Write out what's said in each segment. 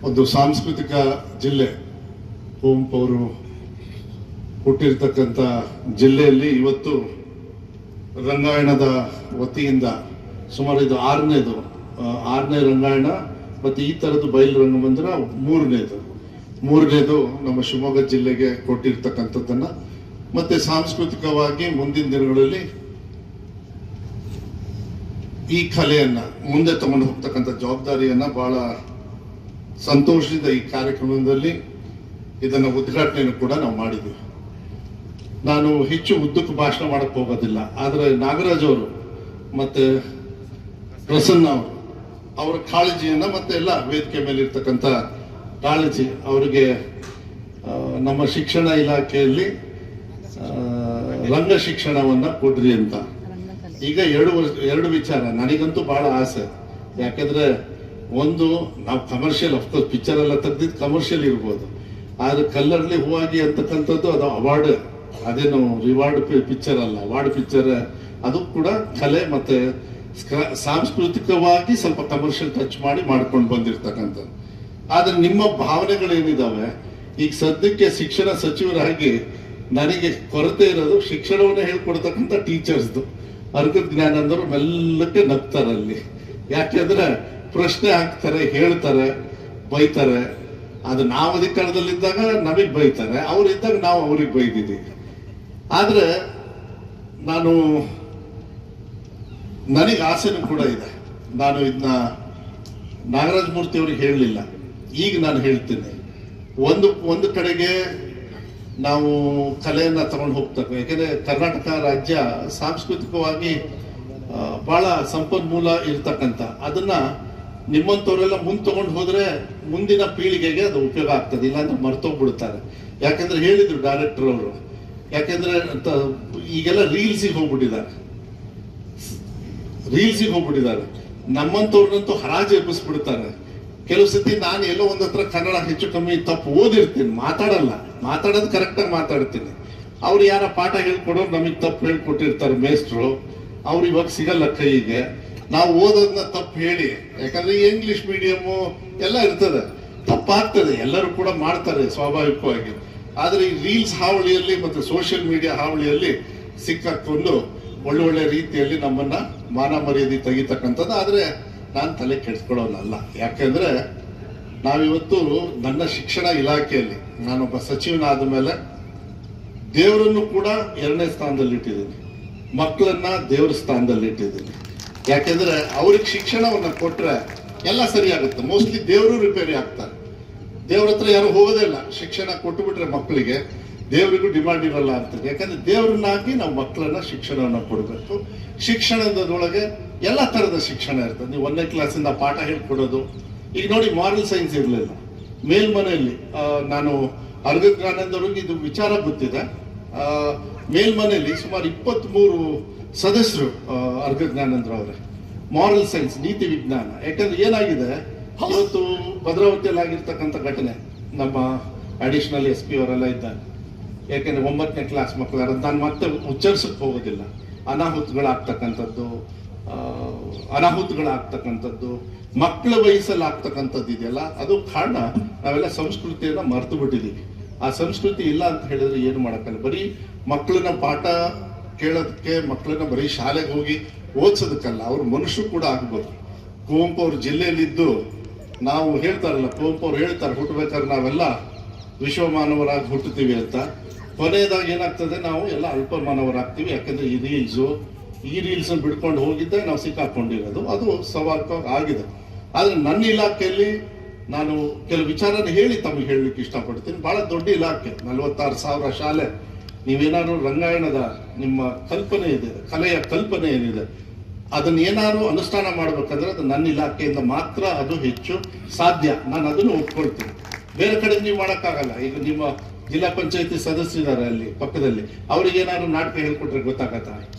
ಒಂದು ಸಾಂಸ್ಕೃತಿಕ ಜಿಲ್ಲೆ. ಕುವೆಂಪು ಅವರು ಹುಟ್ಟಿರ್ತಕ್ಕಂಥ ಜಿಲ್ಲೆಯಲ್ಲಿ ಇವತ್ತು ರಂಗಾಯಣದ ವತಿಯಿಂದ ಸುಮಾರು ಇದು ಆರನೇ ರಂಗಾಯಣ ಮತ್ತು ಈ ಥರದ್ದು ಬಯಲು ರಂಗಮಂದಿರ ಮೂರನೇದು ನಮ್ಮ ಶಿವಮೊಗ್ಗ ಜಿಲ್ಲೆಗೆ ಕೊಟ್ಟಿರ್ತಕ್ಕಂಥದ್ದನ್ನು ಮತ್ತೆ ಸಾಂಸ್ಕೃತಿಕವಾಗಿ ಮುಂದಿನ ದಿನಗಳಲ್ಲಿ ಈ ಕಲೆಯನ್ನ ಮುಂದೆ ತಗೊಂಡು ಹೋಗ್ತಕ್ಕಂಥ ಜವಾಬ್ದಾರಿಯನ್ನ ಬಹಳ ಸಂತೋಷದಿಂದ ಈ ಕಾರ್ಯಕ್ರಮದಲ್ಲಿ ಇದನ್ನ ಉದ್ಘಾಟನೆಯನ್ನು ಕೂಡ ನಾವು ಮಾಡಿದ್ವಿ. ನಾನು ಹೆಚ್ಚು ಉದ್ದಕ್ಕೆ ಭಾಷಣ ಮಾಡಕ್ ಹೋಗೋದಿಲ್ಲ, ಆದರೆ ನಾಗರಾಜ್ ಅವರು ಮತ್ತೆ ಪ್ರಸನ್ನ ಅವರು ಅವರ ಕಾಳಜಿಯನ್ನ ಮತ್ತೆ ಎಲ್ಲ ವೇದಿಕೆ ಮೇಲೆ ಇರ್ತಕ್ಕಂಥ ಕಾಳಜಿ ಅವರಿಗೆ ನಮ್ಮ ಶಿಕ್ಷಣ ಇಲಾಖೆಯಲ್ಲಿ ರಂಗ ಶಿಕ್ಷಣವನ್ನ ಕೊಡ್ರಿ ಅಂತ. ಈಗ ಎರಡು ವಿಚಾರ ನನಗಂತೂ ಬಹಳ ಆಸೆ. ಯಾಕಂದ್ರೆ ಒಂದು, ನಾವು ಕಮರ್ಷಿಯಲ್ ಅಫ್ಕೋರ್ಸ್ ಪಿಕ್ಚರ್ ಎಲ್ಲ ತೆಗ್ದಿದ್ದು ಕಮರ್ಷಿಯಲ್ ಇರ್ಬೋದು, ಆದ್ರೆ ಕಲ್ಲರ್ಲಿ ಹೂವಾಗಿ ಅಂತಕ್ಕಂಥದ್ದು ಅದು ಅವಾರ್ಡ್, ಅದೇನು ರಿವಾರ್ಡ್ ಪಿಕ್ಚರ್ ಅಲ್ಲ, ಅವಾರ್ಡ್ ಪಿಕ್ಚರ್. ಅದು ಕೂಡ ಕಲೆ ಮತ್ತೆ ಸಾಂಸ್ಕೃತಿಕವಾಗಿ ಸ್ವಲ್ಪ ಕಮರ್ಷಿಯಲ್ ಟಚ್ ಮಾಡಿ ಮಾಡ್ಕೊಂಡು ಬಂದಿರ್ತಕ್ಕಂಥದ್ದು. ಆದ್ರೆ ನಿಮ್ಮ ಭಾವನೆಗಳೇನಿದಾವೆ, ಈಗ ಸದ್ಯಕ್ಕೆ ಶಿಕ್ಷಣ ಸಚಿವರಾಗಿ ನನಗೆ ಕೊರತೆ ಇರೋದು ಶಿಕ್ಷಣವನ್ನೇ ಹೇಳ್ಕೊಡ್ತಕ್ಕಂಥ ಟೀಚರ್ಸ್ದು. ಅರ್ಗದ್ ಜ್ಞಾನಂದರು ಮೆಲ್ಲಕ್ಕೆ ನಗ್ತಾರೆ ಅಲ್ಲಿ. ಯಾಕೆಂದ್ರೆ ಪ್ರಶ್ನೆ ಹಾಕ್ತಾರೆ, ಹೇಳ್ತಾರೆ, ಬೈತಾರೆ. ಅದು ನಾವು ಅಧಿಕಾರದಲ್ಲಿದ್ದಾಗ ನಮಗೆ ಬೈತಾರೆ, ಅವರಿದ್ದಾಗ ನಾವು ಅವ್ರಿಗೆ ಬೈದಿದ್ದೀವಿ. ಆದ್ರೆ ನನಗೆ ಆಸೆನೂ ಕೂಡ ಇದೆ. ನಾನು ಇದನ್ನ ನಾಗರಾಜ್ ಮೂರ್ತಿ ಅವ್ರಿಗೆ ಹೇಳಲಿಲ್ಲ, ಈಗ ನಾನು ಹೇಳ್ತೀನಿ. ಒಂದು ಕಡೆಗೆ ನಾವು ಕಲೆಯನ್ನ ತಗೊಂಡು ಹೋಗ್ತಕ್ಕ, ಯಾಕಂದ್ರೆ ಕರ್ನಾಟಕ ರಾಜ್ಯ ಸಾಂಸ್ಕೃತಿಕವಾಗಿ ಬಹಳ ಸಂಪನ್ಮೂಲ ಇರ್ತಕ್ಕಂಥ, ಅದನ್ನ ನಿಮ್ಮಂಥವರೆಲ್ಲ ಮುಂದೆ ತಗೊಂಡು ಹೋದ್ರೆ ಮುಂದಿನ ಪೀಳಿಗೆಗೆ ಅದು ಉಪಯೋಗ ಆಗ್ತದೆ, ಇಲ್ಲಾಂದ್ರೆ ಮರ್ತೋಗ್ಬಿಡ್ತಾರೆ. ಯಾಕಂದ್ರೆ ಹೇಳಿದ್ರು ಡೈರೆಕ್ಟರ್ ಅವರು, ಯಾಕಂದ್ರೆ ಈಗೆಲ್ಲ ರೀಲ್ಸಿಗೆ ಹೋಗ್ಬಿಟ್ಟಿದ್ದಾರೆ. ನಮ್ಮಂಥವ್ರನ್ನಂತೂ ಹರಾಜು ಎಬ್ಬಿಸ್ಬಿಡ್ತಾರೆ. ಕೆಲವು ಸತಿ ನಾನು ಎಲ್ಲೋ ಒಂದ್ ಹತ್ರ ಕನ್ನಡ ಹೆಚ್ಚು ಕಮ್ಮಿ ತಪ್ಪು ಓದಿರ್ತೀನಿ, ಮಾತಾಡೋದು ಕರೆಕ್ಟಾಗಿ ಮಾತಾಡ್ತೀನಿ. ಅವ್ರು ಯಾರ ಪಾಠ ಹೇಳ್ಕೊಡೋರು ನಮಗೆ ತಪ್ಪು ಹೇಳ್ಕೊಟ್ಟಿರ್ತಾರೆ ಮೇಸ್ಟ್ರು, ಅವ್ರು ಇವಾಗ ಸಿಗಲ್ಲ ಕೈಗೆ. ನಾವು ಓದೋದನ್ನ ತಪ್ಪು ಹೇಳಿ, ಯಾಕಂದ್ರೆ ಇಂಗ್ಲಿಷ್ ಮೀಡಿಯಮ್ಮು ಎಲ್ಲ ಇರ್ತದೆ, ತಪ್ಪಾಗ್ತದೆ, ಎಲ್ಲರೂ ಕೂಡ ಮಾಡ್ತಾರೆ ಸ್ವಾಭಾವಿಕವಾಗಿ. ಆದ್ರೆ ಈ ರೀಲ್ಸ್ ಹಾವಳಿಯಲ್ಲಿ ಮತ್ತೆ ಸೋಷಿಯಲ್ ಮೀಡಿಯಾ ಹಾವಳಿಯಲ್ಲಿ ಸಿಕ್ಕಾಕೊಂಡು ಒಳ್ಳೊಳ್ಳೆ ರೀತಿಯಲ್ಲಿ ನಮ್ಮನ್ನ ಮಾನ ಮರ್ಯಾದೆ ತೆಗಿತಕ್ಕಂಥದ್ದು. ಆದ್ರೆ ನಾನು ತಲೆ ಕೆಡಿಸ್ಕೊಳ್ಳೋನಲ್ಲ. ಯಾಕೆಂದ್ರೆ ನಾವಿವತ್ತು ನನ್ನ ಶಿಕ್ಷಣ ಇಲಾಖೆಯಲ್ಲಿ ನಾನೊಬ್ಬ ಸಚಿವನಾದ ಮೇಲೆ ದೇವರನ್ನು ಕೂಡ 2ನೇ ಸ್ಥಾನದಲ್ಲಿ ಇಟ್ಟಿದ್ದೀನಿ, ಮಕ್ಕಳನ್ನ ದೇವರ ಸ್ಥಾನದಲ್ಲಿ ಇಟ್ಟಿದ್ದೀನಿ. ಯಾಕೆಂದ್ರೆ ಅವ್ರಿಗೆ ಶಿಕ್ಷಣವನ್ನ ಕೊಟ್ರೆ ಎಲ್ಲ ಸರಿಯಾಗುತ್ತೆ. ಮೋಸ್ಟ್ಲಿ ದೇವರು ರಿಪೇರಿ ಆಗ್ತಾರೆ. ದೇವ್ರ ಹತ್ರ ಯಾರು ಹೋಗೋದೇ ಇಲ್ಲ. ಶಿಕ್ಷಣ ಕೊಟ್ಟು ಬಿಟ್ರೆ ಮಕ್ಕಳಿಗೆ ದೇವರಿಗೂ ಡಿಮಾಂಡ್ ಇರಲ್ಲ ಅಂತದೆ. ಯಾಕಂದ್ರೆ ದೇವ್ರನ್ನಾಗಿ ನಾವು ಮಕ್ಕಳನ್ನ ಶಿಕ್ಷಣವನ್ನ ಕೊಡಬೇಕು. ಶಿಕ್ಷಣದೊಳಗೆ ಎಲ್ಲ ತರದ ಶಿಕ್ಷಣ ಇರ್ತದೆ. ನೀವು 1ನೇ ಕ್ಲಾಸಿಂದ ಪಾಠ ಹೇಳ್ಕೊಡೋದು. ಈಗ ನೋಡಿ, ಮಾರಲ್ ಸೈನ್ಸ್ ಇರಲಿಲ್ಲ ಮೇಲ್ಮನೆಯಲ್ಲಿ. ನಾನು ಅರ್ಗಜ್ಞಾನಂದ್ ಅವ್ರಿಗೆ ಇದು ವಿಚಾರ ಗೊತ್ತಿದೆ. ಮೇಲ್ಮನೆಯಲ್ಲಿ ಸುಮಾರು 23 ಸದಸ್ಯರು ಅರ್ಗಜ್ಞಾನಂದ್ರವ್ರೆ. ಮಾರಲ್ ಸೈನ್ಸ್, ನೀತಿ ವಿಜ್ಞಾನ. ಯಾಕಂದ್ರೆ ಏನಾಗಿದೆ ಇವತ್ತು ಭದ್ರಾವತಿಯಲ್ಲಿ ಆಗಿರ್ತಕ್ಕಂಥ ಘಟನೆ, ನಮ್ಮ ಅಡಿಷನಲ್ SP ಅವರೆಲ್ಲ ಇದ್ದಾರೆ. ಯಾಕೆಂದ್ರೆ 9ನೇ ಕ್ಲಾಸ್ ಮಕ್ಕಳು, ನಾನು ಮತ್ತೆ ಉಚ್ಚರಿಸಕ್ಕೆ ಹೋಗೋದಿಲ್ಲ, ಅನಾಹುತಗಳಾಗ್ತಕ್ಕಂಥದ್ದು ಮಕ್ಕಳ ವಯಸ್ಸಲ್ಲಿ ಆಗ್ತಕ್ಕಂಥದ್ದು ಇದೆಯಲ್ಲ, ಅದು ಕಾರಣ ನಾವೆಲ್ಲ ಸಂಸ್ಕೃತಿಯನ್ನ ಮರೆತು ಬಿಟ್ಟಿದ್ದೀವಿ. ಆ ಸಂಸ್ಕೃತಿ ಇಲ್ಲ ಅಂತ ಹೇಳಿದ್ರೆ ಏನು ಮಾಡಕ್ಕಲ್ಲ. ಬರೀ ಮಕ್ಕಳನ್ನ ಪಾಠ ಕೇಳೋದಕ್ಕೆ, ಮಕ್ಕಳನ್ನ ಬರೀ ಶಾಲೆಗೆ ಹೋಗಿ ಓದಿಸೋದಕ್ಕಲ್ಲ, ಅವ್ರ ಮನುಷ್ಯರು ಕೂಡ ಆಗ್ಬೋದು. ಕುವೆಂಪು ಅವ್ರ ಜಿಲ್ಲೆಯಲ್ಲಿದ್ದು ನಾವು ಹೇಳ್ತಾರಲ್ಲ, ಕುವೆಂಪು ಅವ್ರು ಹೇಳ್ತಾರೆ, ಹುಟ್ಟಬೇಕಾದ್ರೆ ನಾವೆಲ್ಲ ವಿಶ್ವಮಾನವರಾಗಿ ಹುಟ್ಟುತ್ತೀವಿ ಅಂತ. ಕೊನೆಯದಾಗಿ ಏನಾಗ್ತದೆ, ನಾವು ಎಲ್ಲ ಅಲ್ಪಮಾನವರಾಗ್ತೀವಿ. ಯಾಕಂದ್ರೆ ಈ ರೀಲ್ಸ್ ಬಿಡ್ಕೊಂಡು ಹೋಗಿದ್ದೆ ನಾವು ಸಿಕ್ಕಾಕೊಂಡಿರೋದು, ಅದು ಸ್ವಾಭಾವಿಕವಾಗಿ ಆಗಿದೆ. ಆದ್ರೆ ನನ್ನ ಇಲಾಖೆಯಲ್ಲಿ ನಾನು ಕೆಲವು ವಿಚಾರನ ಹೇಳಿ ತಮಗೆ ಹೇಳಲಿಕ್ಕೆ ಇಷ್ಟಪಡ್ತೀನಿ. ಬಹಳ ದೊಡ್ಡ ಇಲಾಖೆ, 46,000 ಶಾಲೆ. ನೀವೇನಾದ್ರು ರಂಗಾಯಣದ ನಿಮ್ಮ ಕಲ್ಪನೆ ಇದೆ, ಕಲೆಯ ಕಲ್ಪನೆ ಏನಿದೆ, ಅದನ್ನ ಏನಾದ್ರು ಅನುಷ್ಠಾನ ಮಾಡ್ಬೇಕಂದ್ರೆ ಅದು ನನ್ನ ಇಲಾಖೆಯಿಂದ ಮಾತ್ರ ಅದು ಹೆಚ್ಚು ಸಾಧ್ಯ. ನಾನು ಅದನ್ನು ಒಪ್ಕೊಳ್ತೀನಿ. ಬೇರೆ ಕಡೆ ನೀವು ಮಾಡೋಕ್ಕಾಗಲ್ಲ. ಈಗ ನಿಮ್ಮ ಜಿಲ್ಲಾ ಪಂಚಾಯತಿ ಸದಸ್ಯರಿದ್ದಾರೆ ಅಲ್ಲಿ ಪಕ್ಕದಲ್ಲಿ, ಅವ್ರಿಗೆ ಏನಾದ್ರು ನಾಟಕ ಹೇಳ್ಕೊಟ್ರೆ ಗೊತ್ತಾಗತ್ತ?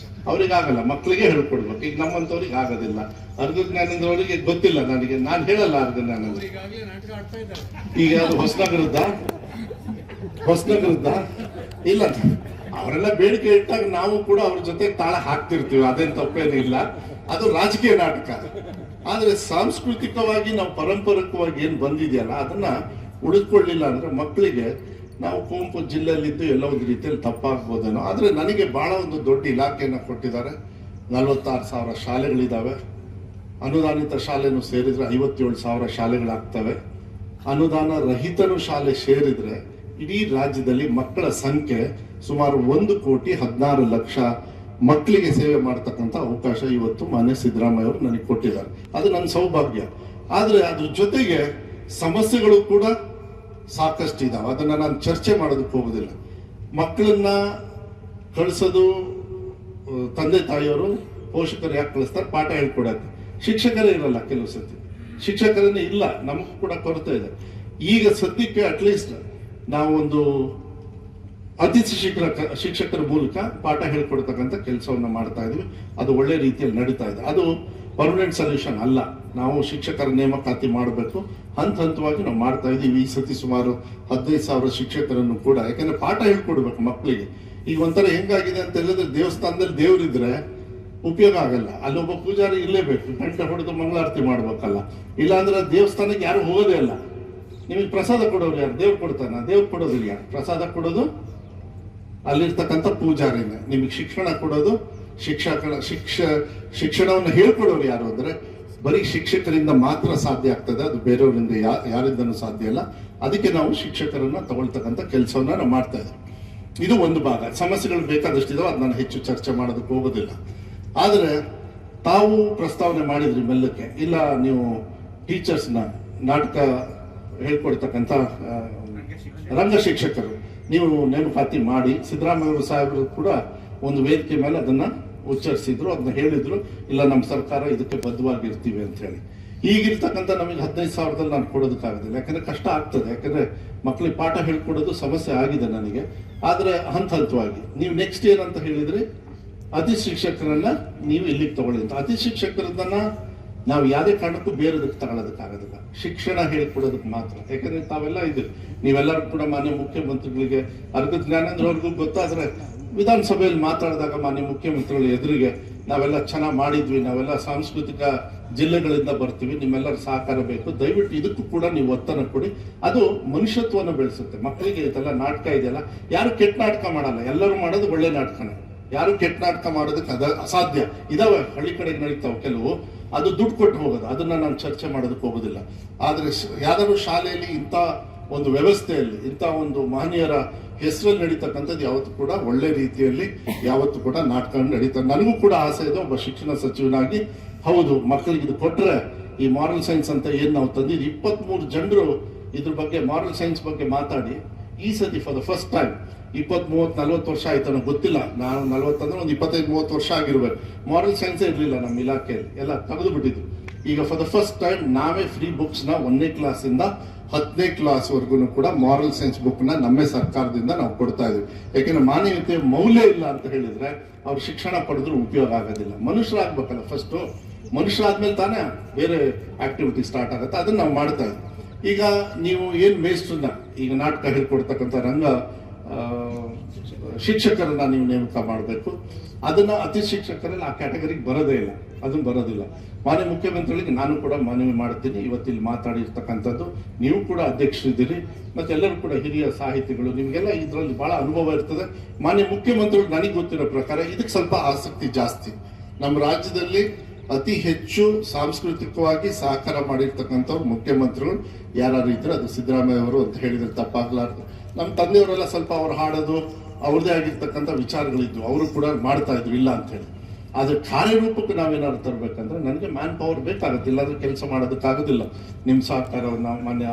ಅವ್ರಿಗಾಗಲ್ಲ, ಮಕ್ಕಳಿಗೆ ಹೇಳ್ಕೊಡ್ಬೇಕು. ಈಗ ನಮ್ಮಂತವ್ರಿಗೆ ಆಗೋದಿಲ್ಲ. ಅರ್ಗಜ್ಞಾನಂದ್ರವರಿಗೆ ಗೊತ್ತಿಲ್ಲ, ನಾನು ಹೇಳಲ್ಲ ಅರ್ಗಜ್ಞಾನಂದ್ರ. ಈಗ ಅದು ಹೊಸನಗರದ್ದ ಇಲ್ಲ, ಅವರೆಲ್ಲ ಬೇಡಿಕೆ ಇಟ್ಟಾಗ ನಾವು ಕೂಡ ಅವ್ರ ಜೊತೆ ತಾಳ ಹಾಕ್ತಿರ್ತೀವಿ, ಅದೇನು ತಪ್ಪೇನಿಲ್ಲ. ಅದು ರಾಜಕೀಯ ನಾಟಕ, ಆದರೆ ಸಾಂಸ್ಕೃತಿಕವಾಗಿ ನಾವು ಪಾರಂಪರಿಕವಾಗಿ ಏನು ಬಂದಿದೆಯಲ್ಲ ಅದನ್ನ ಉಳಿದುಕೊಳ್ಳಿಲ್ಲ ಅಂದ್ರೆ ಮಕ್ಕಳಿಗೆ ನಾವು ಕುವೆಂಪು ಜಿಲ್ಲೆಯಲ್ಲಿದ್ದು ಎಲ್ಲ ಒಂದು ರೀತಿಯಲ್ಲಿ ತಪ್ಪಾಗ್ಬೋದೇನೋ. ಆದರೆ ನನಗೆ ಬಹಳ ಒಂದು ದೊಡ್ಡ ಇಲಾಖೆಯನ್ನು ಕೊಟ್ಟಿದ್ದಾರೆ. 46,000 ಶಾಲೆಗಳಿದ್ದಾವೆ. ಅನುದಾನಿತ ಶಾಲೆನೂ ಸೇರಿದ್ರೆ 57,000 ಶಾಲೆಗಳಾಗ್ತವೆ. ಅನುದಾನ ರಹಿತನು ಶಾಲೆ ಸೇರಿದ್ರೆ ಇಡೀ ರಾಜ್ಯದಲ್ಲಿ ಮಕ್ಕಳ ಸಂಖ್ಯೆ ಸುಮಾರು 1,16,00,000 ಮಕ್ಕಳಿಗೆ ಸೇವೆ ಮಾಡ್ತಕ್ಕಂಥ ಅವಕಾಶ ಇವತ್ತು ಮಾನ್ಯ ಸಿದ್ದರಾಮಯ್ಯ ಅವರು ನನಗೆ ಕೊಟ್ಟಿದ್ದಾರೆ. ಅದು ನನ್ನ ಸೌಭಾಗ್ಯ. ಆದರೆ ಅದ್ರ ಜೊತೆಗೆ ಸಮಸ್ಯೆಗಳು ಕೂಡ ಸಾಕಷ್ಟು ಇದಾವೆ. ಅದನ್ನ ನಾನು ಚರ್ಚೆ ಮಾಡೋದಕ್ಕೆ ಹೋಗೋದಿಲ್ಲ. ಮಕ್ಕಳನ್ನ ಕಳಿಸೋದು ತಂದೆ ತಾಯಿಯವರು, ಪೋಷಕರು ಯಾಕೆ ಕಳಿಸ್ತಾರೆ? ಪಾಠ ಹೇಳ್ಕೊಡಕ್ಕೆ. ಶಿಕ್ಷಕರೇ ಇರಲ್ಲ, ಕೆಲವು ಸತಿ ಶಿಕ್ಷಕರನ್ನೇ ಇಲ್ಲ, ನಮಗೂ ಕೂಡ ಕೊರತೆ ಇದೆ. ಈಗ ಸದ್ಯಕ್ಕೆ ಅಟ್ಲೀಸ್ಟ್ ನಾವು ಒಂದು ಅತಿಥಿ ಶಿಕ್ಷಕರ ಮೂಲಕ ಪಾಠ ಹೇಳ್ಕೊಡ್ತಕ್ಕಂಥ ಕೆಲಸವನ್ನ ಮಾಡ್ತಾ ಇದ್ವಿ. ಅದು ಒಳ್ಳೆ ರೀತಿಯಲ್ಲಿ ನಡೀತಾ ಇದೆ. ಅದು ಪರ್ಮನೆಂಟ್ ಸೊಲ್ಯೂಷನ್ ಅಲ್ಲ. ನಾವು ಶಿಕ್ಷಕರ ನೇಮಕಾತಿ ಮಾಡಬೇಕು, ಹಂತವಾಗಿ ನಾವು ಮಾಡ್ತಾ ಇದೀವಿ. ಈ ಸತಿ ಸುಮಾರು 15,000 ಶಿಕ್ಷಕರನ್ನು ಕೂಡ, ಯಾಕಂದ್ರೆ ಪಾಠ ಹೇಳ್ಕೊಡ್ಬೇಕು ಮಕ್ಕಳಿಗೆ. ಈಗ ಒಂಥರ ಹೆಂಗಾಗಿದೆ ಅಂತ ಹೇಳಿದ್ರೆ, ದೇವಸ್ಥಾನದಲ್ಲಿ ದೇವರಿದ್ರೆ ಉಪಯೋಗ ಆಗಲ್ಲ, ಅಲ್ಲೊಬ್ಬ ಪೂಜಾರಿ ಇರಲೇಬೇಕು, ಗಂಟೆ ಹೊಡೆದು ಮಂಗಳಾರತಿ ಮಾಡ್ಬೇಕಲ್ಲ. ಇಲ್ಲಾಂದ್ರೆ ದೇವಸ್ಥಾನಕ್ಕೆ ಯಾರು ಹೋಗೋದೇ ಇಲ್ಲ. ನಿಮಗೆ ಪ್ರಸಾದ ಕೊಡೋರು ಯಾರು? ದೇವ್ರು ಕೊಡ್ತಾನ? ದೇವ್ರು ಕೊಡೋದಿಲ್ಲ. ಯಾರು ಪ್ರಸಾದ ಕೊಡೋದು? ಅಲ್ಲಿರ್ತಕ್ಕಂಥ ಪೂಜಾರಿನೇ. ನಿಮಗೆ ಶಿಕ್ಷಣ ಕೊಡೋದು ಶಿಕ್ಷಣವನ್ನು ಹೇಳ್ಕೊಡೋರು ಯಾರು ಅಂದ್ರೆ ಬರೀ ಶಿಕ್ಷಕರಿಂದ ಮಾತ್ರ ಸಾಧ್ಯ ಆಗ್ತದೆ. ಅದು ಬೇರೆಯವರಿಂದ ಯಾರಿಂದನೂ ಸಾಧ್ಯ ಇಲ್ಲ. ಅದಕ್ಕೆ ನಾವು ಶಿಕ್ಷಕರನ್ನ ತಗೊಳ್ತಕ್ಕಂಥ ಕೆಲಸವನ್ನ ನಾವು ಮಾಡ್ತಾ ಇದ್ದೀವಿ. ಇದು ಒಂದು ಭಾಗ. ಸಮಸ್ಯೆಗಳು ಬೇಕಾದಷ್ಟಿದಾವೆ, ಅದು ನಾನು ಹೆಚ್ಚು ಚರ್ಚೆ ಮಾಡೋದಕ್ಕೆ ಹೋಗೋದಿಲ್ಲ. ಆದರೆ ತಾವು ಪ್ರಸ್ತಾವನೆ ಮಾಡಿದ್ರಿ ಮೆಲ್ಲಕ್ಕೆ, ಇಲ್ಲ ನೀವು ಟೀಚರ್ಸ್ನ, ನಾಟಕ ಹೇಳ್ಕೊಡ್ತಕ್ಕಂಥ ರಂಗ ಶಿಕ್ಷಕರು ನೀವು ನೇಮಕಾತಿ ಮಾಡಿ. ಸಿದ್ದರಾಮಯ್ಯ ಸಾಹೇಬರು ಕೂಡ ಒಂದು ವೇದಿಕೆ ಮೇಲೆ ಅದನ್ನ ಉಚ್ಚರಿಸಿದ್ರು, ಅದನ್ನ ಹೇಳಿದ್ರು, ಇಲ್ಲ ನಮ್ಮ ಸರ್ಕಾರ ಇದಕ್ಕೆ ಬದ್ಧವಾಗಿರ್ತೀವಿ ಅಂತ ಹೇಳಿ. ಈಗಿರ್ತಕ್ಕಂಥ ನಮಗೆ 15,000ದಲ್ಲಿ ನಾನು ಕೊಡೋದಕ್ಕಾಗೋದಿಲ್ಲ, ಯಾಕಂದ್ರೆ ಕಷ್ಟ ಆಗ್ತದೆ. ಯಾಕಂದ್ರೆ ಮಕ್ಕಳಿಗೆ ಪಾಠ ಹೇಳ್ಕೊಡೋದು ಸಮಸ್ಯೆ ಆಗಿದೆ ನನಗೆ. ಆದ್ರೆ ಹಂತವಾಗಿ ನೀವು ನೆಕ್ಸ್ಟ್ ಏನಂತ ಹೇಳಿದ್ರಿ, ಅತಿಥಿ ಶಿಕ್ಷಕರನ್ನ ನೀವು ಇಲ್ಲಿಗೆ ತಗೊಳ್ಳಿ ಅಂತ. ಅತಿಥಿ ಶಿಕ್ಷಕರನ್ನ ನಾವು ಯಾವುದೇ ಕಾರಣಕ್ಕೂ ಬೇರೆದಕ್ಕೆ ತಗೊಳ್ಳೋದಕ್ಕಾಗೋದಿಲ್ಲ, ಶಿಕ್ಷಣ ಹೇಳ್ಕೊಡೋದಕ್ಕೆ ಮಾತ್ರ. ಯಾಕಂದ್ರೆ ತಾವೆಲ್ಲ ಇದ್ದೀರಿ, ನೀವೆಲ್ಲರೂ ಕೂಡ ಮಾನ್ಯ ಮುಖ್ಯಮಂತ್ರಿಗಳಿಗೆ, ಅರ್ಧ ಜ್ಞಾನೇಂದ್ರ ಅವ್ರಿಗೂ ಗೊತ್ತಾದ್ರೆ ವಿಧಾನಸಭೆಯಲ್ಲಿ ಮಾತಾಡಿದಾಗ ಮಾನ್ಯ ಮುಖ್ಯಮಂತ್ರಿಗಳ ಎದುರಿಗೆ ನಾವೆಲ್ಲ ಚೆನ್ನಾಗಿ ಮಾಡಿದ್ವಿ, ನಾವೆಲ್ಲ ಸಾಂಸ್ಕೃತಿಕ ಜಿಲ್ಲೆಗಳಿಂದ ಬರ್ತೀವಿ, ನಿಮ್ಮೆಲ್ಲರ ಸಹಕಾರ ಬೇಕು, ದಯವಿಟ್ಟು ಇದಕ್ಕೂ ಕೂಡ ನೀವು ಒತ್ತನ್ನು ಕೊಡಿ. ಅದು ಮನುಷ್ಯತ್ವವನ್ನು ಬೆಳೆಸುತ್ತೆ. ಮಕ್ಕಳಿಗೆ ಇದೆಲ್ಲ ನಾಟಕ ಇದೆಯಲ್ಲ, ಯಾರು ಕೆಟ್ಟ ನಾಟಕ ಮಾಡಲ್ಲ, ಎಲ್ಲರೂ ಮಾಡೋದು ಒಳ್ಳೆ ನಾಟಕನೇ. ಯಾರು ಕೆಟ್ಟ ನಾಟಕ ಮಾಡೋದಕ್ಕೆ ಅಸಾಧ್ಯ. ಇದಾವೆ, ಹಳ್ಳಿ ಕಡೆಗೆ ನಡೀತಾವೆ ಕೆಲವು, ಅದು ದುಡ್ಡು ಕೊಟ್ಟು ಹೋಗೋದು, ಅದನ್ನ ನಾನು ಚರ್ಚೆ ಮಾಡೋದಕ್ಕೆ ಹೋಗೋದಿಲ್ಲ. ಆದ್ರೆ ಯಾವ್ದಾದ್ರು ಶಾಲೆಯಲ್ಲಿ ಇಂಥ ಒಂದು ವ್ಯವಸ್ಥೆಯಲ್ಲಿ ಇಂಥ ಒಂದು ಮಹನೀಯರ ಹೆಸರಲ್ಲಿ ನಡೀತಕ್ಕಂಥದ್ದು ಯಾವತ್ತೂ ಕೂಡ ಒಳ್ಳೆ ರೀತಿಯಲ್ಲಿ ಯಾವತ್ತೂ ಕೂಡ ನಾಟಕ ನಡೀತಾರೆ. ನನಗೂ ಕೂಡ ಆಸೆ ಇದೆ ಒಬ್ಬ ಶಿಕ್ಷಣ ಸಚಿವನಾಗಿ. ಹೌದು, ಮಕ್ಕಳಿಗೆ ಇದು ಕೊಟ್ರೆ ಈ ಮಾರಲ್ ಸೈನ್ಸ್ ಅಂತ ಏನ್ ನಾವು ತಂದಿದ್ದು, 23 ಜನರು ಇದ್ರ ಬಗ್ಗೆ ಮಾರಲ್ ಸೈನ್ಸ್ ಬಗ್ಗೆ ಮಾತಾಡಿ ಈ ಸತಿ ಫಾರ್ ದ ಫಸ್ಟ್ ಟೈಮ್ 20-30-40 ವರ್ಷ ಆಯ್ತು ನನಗೆ ಗೊತ್ತಿಲ್ಲ, ನಾನು 40 ಅಂದ್ರೆ ಒಂದು 25-30 ವರ್ಷ ಆಗಿರ್ಬೇಕು, ಮಾರಲ್ ಸೈನ್ಸೇ ಇರಲಿಲ್ಲ ನಮ್ಮ ಇಲಾಖೆಯಲ್ಲಿ, ಎಲ್ಲ ತೆಗೆದು ಬಿಟ್ಟಿದ್ದು. ಈಗ ಫಾರ್ ದ ಫಸ್ಟ್ ಟೈಮ್ ನಾವೇ ಫ್ರೀ ಬುಕ್ಸ್ ನ 1ನೇ ಕ್ಲಾಸಿಂದ 10ನೇ ಕ್ಲಾಸ್ ವರ್ಗು ಕೂಡ ಮಾರಲ್ ಸೈನ್ಸ್ ಬುಕ್ ನ ನಮ್ಮೇ ಸರ್ಕಾರದಿಂದ ನಾವು ಕೊಡ್ತಾ ಇದೀವಿ. ಯಾಕೆಂದ್ರೆ ಮಾನವೀಯತೆ ಮೌಲ್ಯ ಇಲ್ಲ ಅಂತ ಹೇಳಿದ್ರೆ ಅವ್ರು ಶಿಕ್ಷಣ ಪಡೆದ್ರು ಉಪಯೋಗ ಆಗೋದಿಲ್ಲ. ಮನುಷ್ಯರಾಗ್ಬೇಕಲ್ಲ ಫಸ್ಟ್, ಮನುಷ್ಯರಾದ್ಮೇಲೆ ತಾನೇ ಬೇರೆ ಆಕ್ಟಿವಿಟಿ ಸ್ಟಾರ್ಟ್ ಆಗುತ್ತೆ. ಅದನ್ನ ನಾವು ಮಾಡ್ತಾ ಇದ್ವಿ. ಈಗ ನೀವು ಏನ್ ಮೇಸ್ಟ್ರನ್ನ, ಈಗ ನಾಟಕ ಹೇಳ್ಕೊಡ್ತಕ್ಕಂಥ ರಂಗ ಶಿಕ್ಷಕರನ್ನ ನೀವು ನೇಮಕ ಮಾಡಬೇಕು. ಅದನ್ನ ಅತಿ ಶಿಕ್ಷಕರಲ್ಲಿ ಆ ಕ್ಯಾಟಗರಿಗೆ ಬರೋದೇ ಇಲ್ಲ, ಅದನ್ನ ಬರೋದಿಲ್ಲ. ಮಾನ್ಯ ಮುಖ್ಯಮಂತ್ರಿಗಳಿಗೆ ನಾನು ಕೂಡ ಮನವಿ ಮಾಡ್ತೀನಿ, ಇವತ್ತಿಲ್ಲಿ ಮಾತಾಡಿರ್ತಕ್ಕಂಥದ್ದು. ನೀವು ಕೂಡ ಅಧ್ಯಕ್ಷರಿದ್ದೀರಿ, ಮತ್ತೆ ಎಲ್ಲರೂ ಕೂಡ ಹಿರಿಯ ಸಾಹಿತಿಗಳು, ನಿಮಗೆಲ್ಲ ಇದರಲ್ಲಿ ಬಹಳ ಅನುಭವ ಇರ್ತದೆ. ಮಾನ್ಯ ಮುಖ್ಯಮಂತ್ರಿಗಳು ನನಗೆ ಗೊತ್ತಿರೋ ಪ್ರಕಾರ ಇದಕ್ಕೆ ಸ್ವಲ್ಪ ಆಸಕ್ತಿ ಜಾಸ್ತಿ. ನಮ್ಮ ರಾಜ್ಯದಲ್ಲಿ ಅತಿ ಹೆಚ್ಚು ಸಾಂಸ್ಕೃತಿಕವಾಗಿ ಸಹಕಾರ ಮಾಡಿರ್ತಕ್ಕಂಥವ್ರು ಮುಖ್ಯಮಂತ್ರಿಗಳು ಯಾರು ಇದ್ರೆ ಅದು ಸಿದ್ದರಾಮಯ್ಯ ಅವರು ಅಂತ ಹೇಳಿದ್ರೆ ತಪ್ಪಾಗ್ಲಾರ್ದು. ನಮ್ಮ ತಂದೆಯವರೆಲ್ಲ ಸ್ವಲ್ಪ ಅವ್ರು ಹಾಡೋದು ಅವ್ರದೇ ಆಗಿರ್ತಕ್ಕಂಥ ವಿಚಾರಗಳಿದ್ವು, ಅವರು ಕೂಡ ಮಾಡ್ತಾ ಇದ್ರು, ಇಲ್ಲ ಅಂತ ಹೇಳಿ. ಆದ್ರೆ ಕಾರ್ಯರೂಪಕ್ಕೆ ನಾವೇನಾದ್ರು ತರಬೇಕಂದ್ರೆ ನನಗೆ ಮ್ಯಾನ್ ಪವರ್ ಬೇಕಾಗುತ್ತೆ, ಇಲ್ಲಾಂದ್ರೆ ಕೆಲಸ ಮಾಡೋದಕ್ಕಾಗೋದಿಲ್ಲ. ನಿಮ್ಮ ಸಹಕಾರವನ್ನು ಮಾನ್ಯ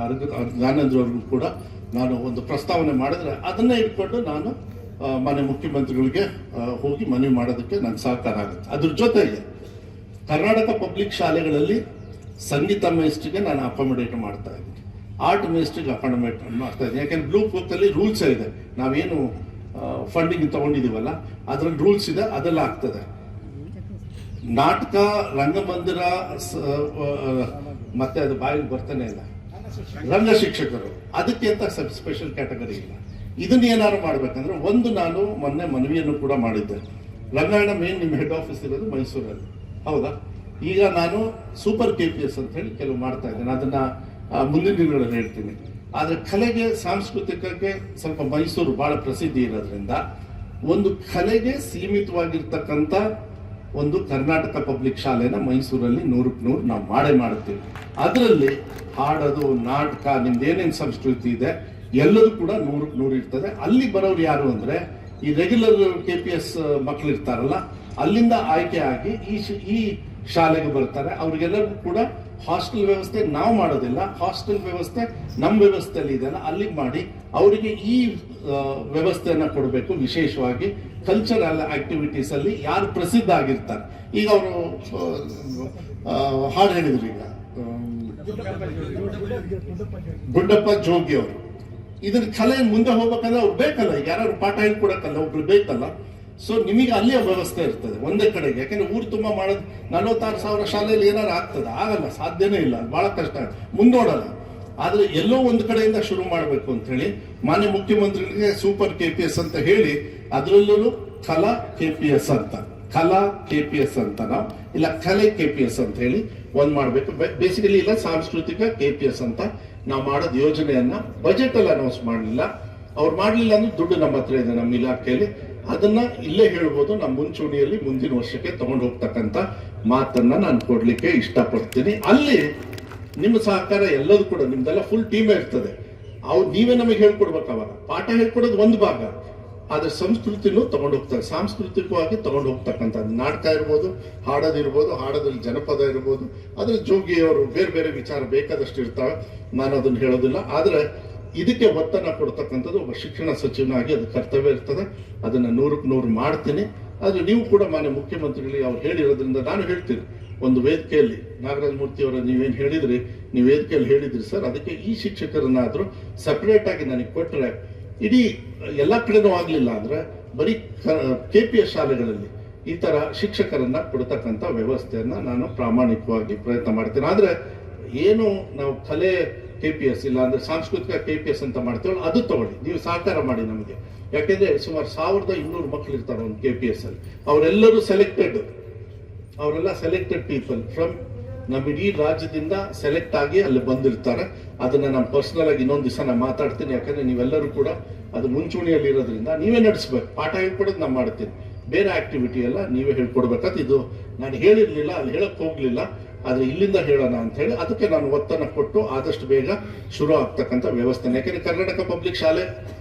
ಜ್ಞಾನೇಂದ್ರ ಅವ್ರಿಗೂ ಕೂಡ ನಾನು ಒಂದು ಪ್ರಸ್ತಾವನೆ ಮಾಡಿದ್ರೆ ಅದನ್ನೇ ಇಟ್ಕೊಂಡು ನಾನು ಮಾನ್ಯ ಮುಖ್ಯಮಂತ್ರಿಗಳಿಗೆ ಹೋಗಿ ಮನವಿ ಮಾಡೋದಕ್ಕೆ ನನ್ನ ಸಹಕಾರ ಆಗುತ್ತೆ. ಅದ್ರ ಜೊತೆಗೆ ಕರ್ನಾಟಕ ಪಬ್ಲಿಕ್ ಶಾಲೆಗಳಲ್ಲಿ ಸಂಗೀತ ಮೇಸ್ಟ್ರಿಗೆ ನಾನು ಅಕಾಮಡೇಟ್ ಮಾಡ್ತಾ ಇದ್ದೀನಿ, ಆರ್ಟ್ ಮೇಸ್ಟ್ರಿಗೆ ಅಕಾಮಡೇಟ್ ಮಾಡ್ತಾ ಇದ್ದೀನಿ. ಯಾಕೆಂದ್ರೆ ಬ್ಲೂ ಬುಕ್ ಅಲ್ಲಿ ರೂಲ್ಸ್ ಇದೆ, ನಾವೇನು ಫಂಡಿಂಗ್ ತಗೊಂಡಿದೀವಲ್ಲ ಅದ್ರಲ್ಲಿ ರೂಲ್ಸ್ ಇದೆ, ಅದೆಲ್ಲ ಆಗ್ತದೆ. ನಾಟಕ, ರಂಗಮಂದಿರ, ಮತ್ತೆ ಅದು ಬಾಯಿಗೆ ಬರ್ತಾನೆ ಇಲ್ಲ, ರಂಗ ಶಿಕ್ಷಕರು, ಅದಕ್ಕೆ ಅಂತ ಸ್ಪೆಷಲ್ ಕ್ಯಾಟಗರಿ ಇಲ್ಲ. ಇದನ್ನ ಏನಾದ್ರು ಮಾಡ್ಬೇಕಂದ್ರೆ ಒಂದು ನಾನು ಮೊನ್ನೆ ಮನವಿಯನ್ನು ಕೂಡ ಮಾಡಿದ್ದೆ. ರಂಗಾಯಣ ಮೇನ್ ನಿಮ್ಮ ಹೆಡ್ ಆಫೀಸ್ ಇರೋದು ಮೈಸೂರಲ್ಲಿ, ಹೌದಾ? ಈಗ ನಾನು ಸೂಪರ್ KPS ಅಂತ ಹೇಳಿ ಕೆಲವು ಮಾಡ್ತಾ ಇದ್ದೇನೆ, ಅದನ್ನ ಮುಂದಿನ ದಿನಗಳಲ್ಲಿ ಹೇಳ್ತೀನಿ. ಆದ್ರೆ ಕಲೆಗೆ ಸಾಂಸ್ಕೃತಿಕಕ್ಕೆ ಸ್ವಲ್ಪ ಮೈಸೂರು ಬಹಳ ಪ್ರಸಿದ್ಧಿ ಇರೋದ್ರಿಂದ ಒಂದು ಕಲೆಗೆ ಸೀಮಿತವಾಗಿರ್ತಕ್ಕಂಥ ಒಂದು ಕರ್ನಾಟಕ ಪಬ್ಲಿಕ್ ಶಾಲೆನ ಮೈಸೂರಲ್ಲಿ 100ಕ್ಕೆ 100 ನಾವು ಮಾಡುತ್ತೀವಿ. ಅದರಲ್ಲಿ ಹಾಡೋದು, ನಾಟಕ, ನಿಮ್ದು ಏನೇನು ಸಂಸ್ಕೃತಿ ಇದೆ ಎಲ್ಲದೂ ಕೂಡ 100ಕ್ಕೆ 100 ಇರ್ತದೆ. ಅಲ್ಲಿ ಬರೋರು ಯಾರು ಅಂದ್ರೆ ಈ ರೆಗ್ಯುಲರ್ KPS ಮಕ್ಕಳು ಇರ್ತಾರಲ್ಲ, ಅಲ್ಲಿಂದ ಆಯ್ಕೆ ಆಗಿ ಈ ಶಾಲೆಗೆ ಬರ್ತಾರೆ. ಅವ್ರಿಗೆಲ್ಲರಿಗೂ ಕೂಡ ಹಾಸ್ಟೆಲ್ ವ್ಯವಸ್ಥೆ ನಾವು ಮಾಡೋದಿಲ್ಲ, ಹಾಸ್ಟೆಲ್ ವ್ಯವಸ್ಥೆ ನಮ್ಮ ವ್ಯವಸ್ಥೆಯಲ್ಲಿ ಇದೆಲ್ಲ ಅಲ್ಲಿಗೆ ಮಾಡಿ ಅವರಿಗೆ ಈ ವ್ಯವಸ್ಥೆಯನ್ನ ಕೊಡಬೇಕು. ವಿಶೇಷವಾಗಿ ಕಲ್ಚರಲ್ ಆಕ್ಟಿವಿಟೀಸ್ ಅಲ್ಲಿ ಯಾರು ಪ್ರಸಿದ್ಧ ಆಗಿರ್ತಾರೆ, ಈಗ ಅವರು ಹಾಡು ಹೇಳಿದ್ರು, ಈಗ ಗುಡ್ಡಪ್ಪ ಜೋಗಿ ಅವರು, ಇದನ್ನ ಕಲೆ ಮುಂದೆ ಹೋಗ್ಬೇಕಂದ್ರೆ ಅವ್ರು ಬೇಕಲ್ಲ, ಈಗ ಯಾರು ಪಾಠ ಹೇಳ್ಕೊಡಕ್ಕಲ್ಲ, ಒಬ್ರು ಬೇಕಲ್ಲ. ಸೊ ನಿಮಗೆ ಅಲ್ಲಿಯ ವ್ಯವಸ್ಥೆ ಇರ್ತದೆ ಒಂದೇ ಕಡೆಗೆ. ಯಾಕಂದ್ರೆ ಊರು ತುಂಬಾ ಮಾಡೋದು 46,000 ಶಾಲೆಯಲ್ಲಿ ಏನಾರು ಆಗ್ತದೆ? ಆಗಲ್ಲ, ಸಾಧ್ಯನೇ ಇಲ್ಲ, ಬಹಳ ಕಷ್ಟ, ಮುಂದೋಡಲ್ಲ. ಆದ್ರೆ ಎಲ್ಲೋ ಒಂದು ಕಡೆಯಿಂದ ಶುರು ಮಾಡಬೇಕು ಅಂತ ಹೇಳಿ ಮಾನ್ಯ ಮುಖ್ಯಮಂತ್ರಿಗಳಿಗೆ ಸೂಪರ್ KPS ಅಂತ ಹೇಳಿ, ಅದರಲ್ಲೂ ಕಲಾ KPS ಅಂತ ನಾವು ಇಲ್ಲ ಕಲೆ KPS ಅಂತ ಹೇಳಿ ಒಂದ್ ಮಾಡ್ಬೇಕು. ಬೇಸಿಕಲಿ ಇಲ್ಲ ಸಾಂಸ್ಕೃತಿಕ KPS ಅಂತ ನಾವು ಮಾಡೋದು ಯೋಜನೆಯನ್ನ ಬಜೆಟ್ ಅಲ್ಲಿ ಅನೌನ್ಸ್ ಮಾಡಲಿಲ್ಲ. ಅವ್ರು ಮಾಡ್ಲಿಲ್ಲ ಅಂದ್ರೆ ದುಡ್ಡು ನಮ್ಮ ಹತ್ರ ಇದೆ, ನಮ್ಮ ಇಲಾಖೆಯಲ್ಲಿ. ಅದನ್ನ ಇಲ್ಲೇ ಹೇಳ್ಬೋದು, ನಮ್ಮ ಮುಂಚೂಣಿಯಲ್ಲಿ ಮುಂದಿನ ವರ್ಷಕ್ಕೆ ತಗೊಂಡು ಹೋಗ್ತಕ್ಕಂಥ ಮಾತನ್ನ ನಾನು ಕೊಡ್ಲಿಕ್ಕೆ ಇಷ್ಟಪಡ್ತೀನಿ. ಅಲ್ಲಿ ನಿಮ್ಮ ಸಹಕಾರ ಎಲ್ಲದೂ ಕೂಡ, ನಿಮ್ದೆಲ್ಲ ಫುಲ್ ಟೀಮೇ ಇರ್ತದೆ. ನೀವೇ ನಮಗೆ ಹೇಳ್ಕೊಡ್ಬೇಕು. ಅವಾಗ ಪಾಠ ಹೇಳ್ಕೊಡೋದು ಒಂದು ಭಾಗ, ಆದ್ರೆ ಸಂಸ್ಕೃತಿನೂ ತಗೊಂಡು ಹೋಗ್ತಾರೆ, ಸಾಂಸ್ಕೃತಿಕವಾಗಿ ತಗೊಂಡು ಹೋಗ್ತಕ್ಕಂಥದ್ದು. ನಾಟಕ ಇರ್ಬೋದು, ಹಾಡೋದಿರ್ಬೋದು, ಹಾಡೋದ್ರಲ್ಲಿ ಜನಪದ ಇರ್ಬೋದು, ಅದ್ರ ಜೋಗಿಯವರು ಬೇರೆ ಬೇರೆ ವಿಚಾರ ಬೇಕಾದಷ್ಟು ಇರ್ತಾವೆ, ನಾನು ಅದನ್ನು ಹೇಳೋದಿಲ್ಲ. ಆದ್ರೆ ಇದಕ್ಕೆ ಒತ್ತನ್ನು ಕೊಡ್ತಕ್ಕಂಥದ್ದು ಒಬ್ಬ ಶಿಕ್ಷಣ ಸಚಿವನಾಗಿ ಅದು ಕರ್ತವ್ಯ ಇರ್ತದೆ. ಅದನ್ನ 100ಕ್ಕೆ 100 ಮಾಡ್ತೀನಿ. ಆದ್ರೆ ನೀವು ಕೂಡ ಮಾನ್ಯ ಮುಖ್ಯಮಂತ್ರಿಗಳಿಗೆ ಅವ್ರು ಹೇಳಿರೋದ್ರಿಂದ ನಾನು ಹೇಳ್ತೀನಿ, ಒಂದು ವೇದಿಕೆಯಲ್ಲಿ ನಾಗರಾಜ ಮೂರ್ತಿ ಅವರ ನೀವೇನು ಹೇಳಿದ್ರಿ, ನೀವು ವೇದಿಕೆಯಲ್ಲಿ ಹೇಳಿದ್ರಿ ಸರ್, ಅದಕ್ಕೆ ಈ ಶಿಕ್ಷಕರನ್ನಾದ್ರೂ ಸಪರೇಟ್ ಆಗಿ ನನಗೆ ಕೊಟ್ಟರೆ, ಇಡೀ ಎಲ್ಲಾ ಕಡೆನೂ ಆಗ್ಲಿಲ್ಲ ಅಂದ್ರೆ ಬರೀ KPS ಶಾಲೆಗಳಲ್ಲಿ ಈ ತರ ಶಿಕ್ಷಕರನ್ನ ಕೊಡ್ತಕ್ಕಂಥ ವ್ಯವಸ್ಥೆಯನ್ನ ನಾನು ಪ್ರಾಮಾಣಿಕವಾಗಿ ಪ್ರಯತ್ನ ಮಾಡ್ತೀನಿ. ಆದ್ರೆ ಏನು ನಾವು ಕಲೆ KPS ಇಲ್ಲ ಅಂದ್ರೆ ಸಾಂಸ್ಕೃತಿಕ KPS ಅಂತ ಮಾಡ್ತೇವಲ್ಲ, ಅದು ತಗೊಳ್ಳಿ, ನೀವು ಸಹಕಾರ ಮಾಡಿ ನಮಗೆ. ಯಾಕೆಂದ್ರೆ ಸುಮಾರು 1200 ಮಕ್ಕಳು ಇರ್ತಾರೆ ಒಂದು KPS ಅಲ್ಲಿ. ಅವರೆಲ್ಲರೂ ಅವರೆಲ್ಲ ಸೆಲೆಕ್ಟೆಡ್ ಪೀಪಲ್ ಫ್ರಮ್ ನಮ್ಮ ಇಡೀ ರಾಜ್ಯದಿಂದ ಸೆಲೆಕ್ಟ್ ಆಗಿ ಅಲ್ಲಿ ಬಂದಿರ್ತಾರೆ. ಅದನ್ನ ನಾನು ಪರ್ಸನಲ್ ಆಗಿ ಇನ್ನೊಂದು ದಿವಸ ನಾನು ಮಾತಾಡ್ತೀನಿ. ಯಾಕಂದ್ರೆ ನೀವೆಲ್ಲರೂ ಕೂಡ ಅದು ಮುಂಚೂಣಿಯಲ್ಲಿ ಇರೋದ್ರಿಂದ ನೀವೇ ನಡೆಸ್ಬೇಕು. ಪಾಠ ಹೇಳ್ಕೊಡೋದು ನಾನು ಮಾಡ್ತೀನಿ, ಬೇರೆ ಆಕ್ಟಿವಿಟಿ ಎಲ್ಲ ನೀವೇ ಹೇಳ್ಕೊಡ್ಬೇಕಂತ. ಇದು ನಾನು ಹೇಳಿರ್ಲಿಲ್ಲ, ಅಲ್ಲಿ ಹೇಳಕ್ ಹೋಗ್ಲಿಲ್ಲ, ಆದ್ರೆ ಇಲ್ಲಿಂದ ಹೇಳೋಣ ಅಂತ ಹೇಳಿ ಅದಕ್ಕೆ ನಾನು ಒತ್ತನ್ನು ಕೊಟ್ಟು ಆದಷ್ಟು ಬೇಗ ಶುರು ಆಗ್ತಕ್ಕಂಥ ವ್ಯವಸ್ಥೆ. ಯಾಕಂದ್ರೆ ಕರ್ನಾಟಕ ಪಬ್ಲಿಕ್ ಶಾಲೆ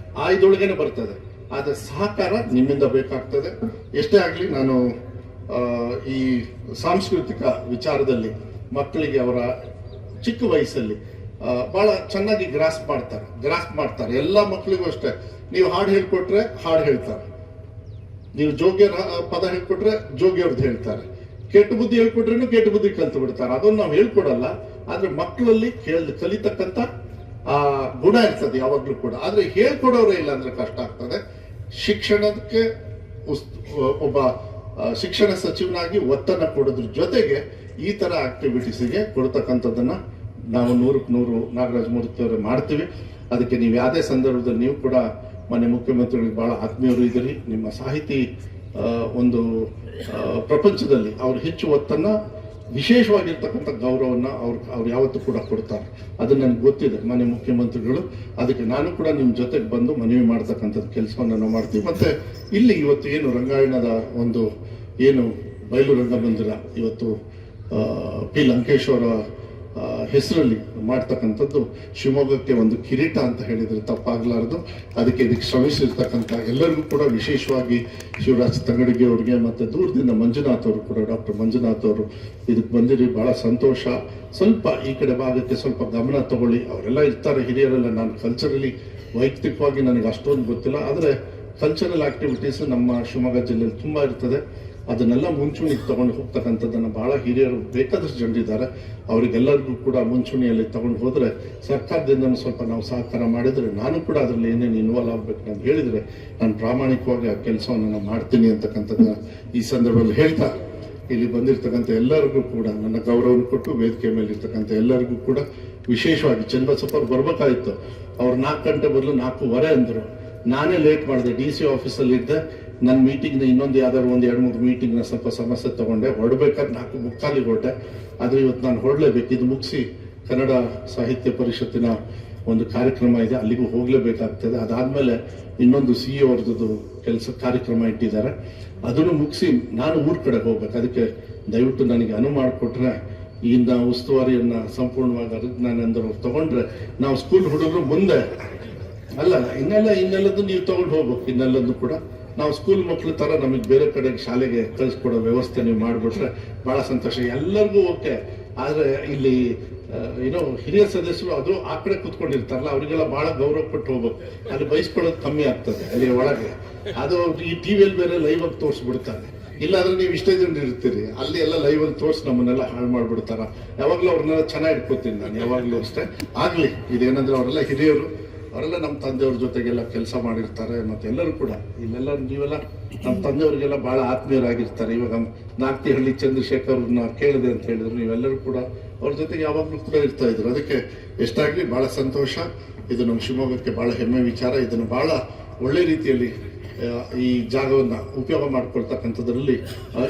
ಇದೊಳಗೇನೆ ಬರ್ತದೆ, ಆದ್ರೆ ಸಹಕಾರ ನಿಮ್ಮಿಂದ ಬೇಕಾಗ್ತದೆ. ಎಷ್ಟೇ ಆಗ್ಲಿ ನಾನು ಈ ಸಾಂಸ್ಕೃತಿಕ ವಿಚಾರದಲ್ಲಿ ಮಕ್ಕಳಿಗೆ ಅವರ ಚಿಕ್ಕ ವಯಸ್ಸಲ್ಲಿ ಬಹಳ ಚೆನ್ನಾಗಿ ಗ್ರಾಸ್ಪ್ ಮಾಡ್ತಾರೆ. ಎಲ್ಲ ಮಕ್ಕಳಿಗೂ ಅಷ್ಟೇ. ನೀವು ಹಾಡು ಹೇಳ್ಕೊಟ್ರೆ ಹಾಡು ಹೇಳ್ತಾರೆ, ನೀವು ಜೋಗಿಯರ ಪದ ಹೇಳ್ಕೊಟ್ರೆ ಜೋಗಿಯವ್ರದ್ದು ಹೇಳ್ತಾರೆ, ಕೆಟ್ಟ ಬುದ್ಧಿ ಹೇಳ್ಕೊಟ್ರೇನು ಕೆಟ್ಟ ಬುದ್ಧಿ ಕಲ್ತು ಬಿಡ್ತಾರೆ. ಅದನ್ನು ನಾವು ಹೇಳ್ಕೊಡಲ್ಲ, ಆದ್ರೆ ಮಕ್ಕಳಲ್ಲಿ ಕಲಿತಕ್ಕಂಥ ಗುಣ ಇರ್ತದೆ ಯಾವಾಗ್ಲೂ ಕೂಡ. ಆದ್ರೆ ಹೇಳ್ಕೊಡೋರೇ ಇಲ್ಲ ಅಂದ್ರೆ ಕಷ್ಟ ಆಗ್ತದೆ. ಶಿಕ್ಷಣಕ್ಕೆ ಒಬ್ಬ ಶಿಕ್ಷಣ ಸಚಿವನಾಗಿ ಒತ್ತನ್ನು ಕೊಡೋದ್ರ ಜೊತೆಗೆ ಈ ತರ ಆಕ್ಟಿವಿಟೀಸ್ಗೆ ಕೊಡ್ತಕ್ಕಂಥದ್ದನ್ನ ನಾವು 100ಕ್ಕೆ 100 ನಾಗರಾಜ ಮೂರ್ತಿ ಅವರು ಮಾಡ್ತೀವಿ. ಅದಕ್ಕೆ ನೀವು ಯಾವುದೇ ಸಂದರ್ಭದಲ್ಲಿ ನೀವು ಕೂಡ ಮಾನ್ಯ ಮುಖ್ಯಮಂತ್ರಿಗಳಿಗೆ ಬಹಳ ಆತ್ಮೀಯರು ಇದ್ದೀರಿ. ನಿಮ್ಮ ಸಾಹಿತಿ ಒಂದು ಪ್ರಪಂಚದಲ್ಲಿ ಅವ್ರು ಹೆಚ್ಚು ಒತ್ತನ್ನ, ವಿಶೇಷವಾಗಿರ್ತಕ್ಕಂಥ ಗೌರವನ್ನ ಅವ್ರು ಯಾವತ್ತೂ ಕೂಡ ಕೊಡ್ತಾರೆ. ಅದು ನನಗೆ ಗೊತ್ತಿದೆ ಮಾನ್ಯ ಮುಖ್ಯಮಂತ್ರಿಗಳು. ಅದಕ್ಕೆ ನಾನು ಕೂಡ ನಿಮ್ಮ ಜೊತೆಗೆ ಬಂದು ಮನವಿ ಮಾಡ್ತಕ್ಕಂಥದ್ದು ಕೆಲಸವನ್ನು ನಾವು ಮಾಡ್ತೀವಿ. ಮತ್ತೆ ಇಲ್ಲಿ ಇವತ್ತು ಏನು ರಂಗಾಯಣದ ಒಂದು ಏನು ಬಯಲು ರಂಗಮಂದಿರ ಇವತ್ತು ಪಿ ಲಂಕೇಶ್ವರ ಹೆಸರಲ್ಲಿ ಮಾಡ್ತಕ್ಕಂಥದ್ದು ಶಿವಮೊಗ್ಗಕ್ಕೆ ಒಂದು ಕಿರೀಟ ಅಂತ ಹೇಳಿದ್ರೆ ತಪ್ಪಾಗಲಾರದು. ಇದಕ್ಕೆ ಶ್ರಮಿಸಿರ್ತಕ್ಕಂಥ ಎಲ್ಲರಿಗೂ ಕೂಡ, ವಿಶೇಷವಾಗಿ ಶಿವರಾಜ್ ತಂಗಡಿಗೆ ಅವರಿಗೆ ಮತ್ತೆ ದೂರದಿಂದ ಮಂಜುನಾಥ್ ಅವರು ಕೂಡ, ಡಾಕ್ಟರ್ ಮಂಜುನಾಥ್ ಅವರು ಇದಕ್ಕೆ ಬಂದಿರಿ, ಬಹಳ ಸಂತೋಷ. ಸ್ವಲ್ಪ ಈ ಕಡೆ ಭಾಗಕ್ಕೆ ಸ್ವಲ್ಪ ಗಮನ ತಗೊಳ್ಳಿ. ಅವರೆಲ್ಲ ಇರ್ತಾರೆ ಹಿರಿಯರೆಲ್ಲ. ನಾನು ಕಲ್ಚರಲಿ ವೈಯಕ್ತಿಕವಾಗಿ ನನಗೆ ಅಷ್ಟೊಂದು ಗೊತ್ತಿಲ್ಲ, ಆದರೆ ಕಲ್ಚರಲ್ ಆಕ್ಟಿವಿಟೀಸ್ ನಮ್ಮ ಶಿವಮೊಗ್ಗ ಜಿಲ್ಲೆಯಲ್ಲಿ ತುಂಬಾ ಇರ್ತದೆ. ಅದನ್ನೆಲ್ಲ ಮುಂಚೂಣಿಗೆ ತಗೊಂಡು ಹೋಗ್ತಕ್ಕಂಥದ್ದನ್ನು ಬಹಳ ಹಿರಿಯರು ಬೇಕಾದಷ್ಟು ಜನರಿದ್ದಾರೆ. ಅವರಿಗೆಲ್ಲರಿಗೂ ಕೂಡ ಮುಂಚೂಣಿಯಲ್ಲಿ ತಗೊಂಡು ಹೋದ್ರೆ, ಸರ್ಕಾರದಿಂದ ಸ್ವಲ್ಪ ನಾವು ಸಹಕಾರ ಮಾಡಿದ್ರೆ, ನಾನು ಕೂಡ ಅದರಲ್ಲಿ ಏನೇನು ಇನ್ವಾಲ್ವ್ ಆಗ್ಬೇಕು ಅಂತ ಹೇಳಿದ್ರೆ ನಾನು ಪ್ರಾಮಾಣಿಕವಾಗಿ ಆ ಕೆಲಸವನ್ನು ನಾನು ಮಾಡ್ತೀನಿ ಅಂತಕ್ಕಂಥದ್ದನ್ನ ಈ ಸಂದರ್ಭದಲ್ಲಿ ಹೇಳ್ತಾ, ಇಲ್ಲಿ ಬಂದಿರತಕ್ಕಂಥ ಎಲ್ಲರಿಗೂ ಕೂಡ ನನ್ನ ಗೌರವವನ್ನು ಕೊಟ್ಟು, ವೇದಿಕೆ ಮೇಲೆ ಇರ್ತಕ್ಕಂಥ ಎಲ್ಲರಿಗೂ ಕೂಡ ವಿಶೇಷವಾಗಿ ಚನ್ನಬಸಪ್ಪ ಅವ್ರು ಬರ್ಬೇಕಾಗಿತ್ತು. ಅವ್ರು 4 ಗಂಟೆ ಬದಲು 4:15 ಅಂದರು. ನಾನೇ ಲೇಟ್ ಮಾಡಿದೆ, DC ಆಫೀಸಲ್ಲಿ ಇದ್ದೆ. ನನ್ನ ಮೀಟಿಂಗ್ನ ಇನ್ನೊಂದು ಯಾವ್ದಾದ್ರು ಒಂದು 2-3 ಮೀಟಿಂಗ್ನ ಸ್ವಲ್ಪ ಸಮಸ್ಯೆ ತಗೊಂಡೆ, ಹೊರಡ್ಬೇಕಾದ್ರೆ 4:45 ಹೊರಟೆ. ಆದರೆ ಇವತ್ತು ನಾನು ಹೊರಡಲೇಬೇಕು. ಇದು ಮುಗಿಸಿ ಕನ್ನಡ ಸಾಹಿತ್ಯ ಪರಿಷತ್ತಿನ ಒಂದು ಕಾರ್ಯಕ್ರಮ ಇದೆ, ಅಲ್ಲಿಗೂ ಹೋಗ್ಲೇಬೇಕಾಗ್ತದೆ. ಅದಾದ್ಮೇಲೆ ಇನ್ನೊಂದು ಸಿ ಅವ್ರದ್ದು ಕೆಲಸ ಕಾರ್ಯಕ್ರಮ ಇಟ್ಟಿದ್ದಾರೆ, ಅದನ್ನು ಮುಗಿಸಿ ನಾನು ಊರ್ ಕಡೆ ಹೋಗ್ಬೇಕು. ಅದಕ್ಕೆ ದಯವಿಟ್ಟು ನನಗೆ ಅನುವು ಮಾಡಿಕೊಟ್ರೆ ಇನ್ನ ಉಸ್ತುವಾರಿಯನ್ನ ಸಂಪೂರ್ಣವಾಗಿ ನಾನೆಂದರು ತಗೊಂಡ್ರೆ ನಾವು ಸ್ಕೂಲ್ ಹುಡುಗರು ಮುಂದೆ ಅಲ್ಲ ಇನ್ನೆಲ್ಲದ್ದು ನೀವು ತಗೊಂಡು ಹೋಗ್ಬೇಕು. ಇನ್ನೆಲ್ಲದ್ದು ಕೂಡ ನಾವು ಸ್ಕೂಲ್ ಮಕ್ಳ ತರ ನಮಗೆ ಬೇರೆ ಕಡೆ ಶಾಲೆಗೆ ಕಳಿಸ್ಕೊಡೋ ವ್ಯವಸ್ಥೆ ನೀವು ಮಾಡಿಬಿಟ್ರೆ ಬಹಳ ಸಂತೋಷ. ಎಲ್ಲರಿಗೂ ಓಕೆ. ಆದ್ರೆ ಇಲ್ಲಿ ಏನೋ ಹಿರಿಯ ಸದಸ್ಯರು ಅದು ಆ ಕಡೆ ಕೂತ್ಕೊಂಡಿರ್ತಾರಲ್ಲ, ಅವರಿಗೆಲ್ಲ ಬಹಳ ಗೌರವ ಕೊಟ್ಟು ಹೋಗ್ಬೇಕು. ಅಲ್ಲಿ ಬಯಸ್ಕೊಳ್ಳೋದು ಕಮ್ಮಿ ಆಗ್ತದೆ ಅಲ್ಲಿ ಒಳಗೆ. ಅದು ಈ ಟಿವಿಯಲ್ಲಿ ಬೇರೆ ಲೈವ್ ಆಗಿ ತೋರಿಸ್ಬಿಡ್ತಾರೆ. ಇಲ್ಲಾಂದ್ರೆ ನೀವು ಇಷ್ಟೇ ಜನ ಇರ್ತೀರಿ, ಅಲ್ಲಿ ಎಲ್ಲ ಲೈವ್ ಅಲ್ಲಿ ತೋರಿಸಿ ನಮ್ಮನ್ನೆಲ್ಲ ಹಾಳು ಮಾಡ್ಬಿಡ್ತಾರ. ಯಾವಾಗ್ಲೂ ಅವ್ರನ್ನೆಲ್ಲ ಚೆನ್ನಾಗಿ ಇಟ್ಕೋತೀನಿ ನಾನು, ಯಾವಾಗ್ಲೂ ಅಷ್ಟೇ. ಆಗ್ಲಿ ಇದೇನಂದ್ರೆ ಅವರೆಲ್ಲ ಹಿರಿಯರು, ಅವರೆಲ್ಲ ನಮ್ಮ ತಂದೆಯವ್ರ ಜೊತೆಗೆಲ್ಲ ಕೆಲಸ ಮಾಡಿರ್ತಾರೆ. ಮತ್ತೆ ಎಲ್ಲರೂ ಕೂಡ ಇಲ್ಲೆಲ್ಲ ನೀವೆಲ್ಲ ನಮ್ಮ ತಂದೆಯವ್ರಿಗೆಲ್ಲ ಬಹಳ ಆತ್ಮೀಯರಾಗಿರ್ತಾರೆ. ಇವಾಗ ನಾಗ್ತಿಹಳ್ಳಿ ಚಂದ್ರಶೇಖರ್ನ ಕೇಳಿದೆ ಅಂತ ಹೇಳಿದ್ರು, ನೀವೆಲ್ಲರೂ ಕೂಡ ಅವ್ರ ಜೊತೆಗೆ ಯಾವಾಗ್ಲೂ ಕೂಡ ಇರ್ತಾ ಇದ್ರು. ಅದಕ್ಕೆ ಎಷ್ಟಾಗ್ಲಿ ಬಹಳ ಸಂತೋಷ. ಇದು ನಮ್ಮ ಶಿವಮೊಗ್ಗಕ್ಕೆ ಬಹಳ ಹೆಮ್ಮೆ ವಿಚಾರ. ಇದನ್ನು ಬಹಳ ಒಳ್ಳೆ ರೀತಿಯಲ್ಲಿ ಈ ಜಾಗವನ್ನ ಉಪಯೋಗ ಮಾಡ್ಕೊಳ್ತಕ್ಕಂಥದ್ರಲ್ಲಿ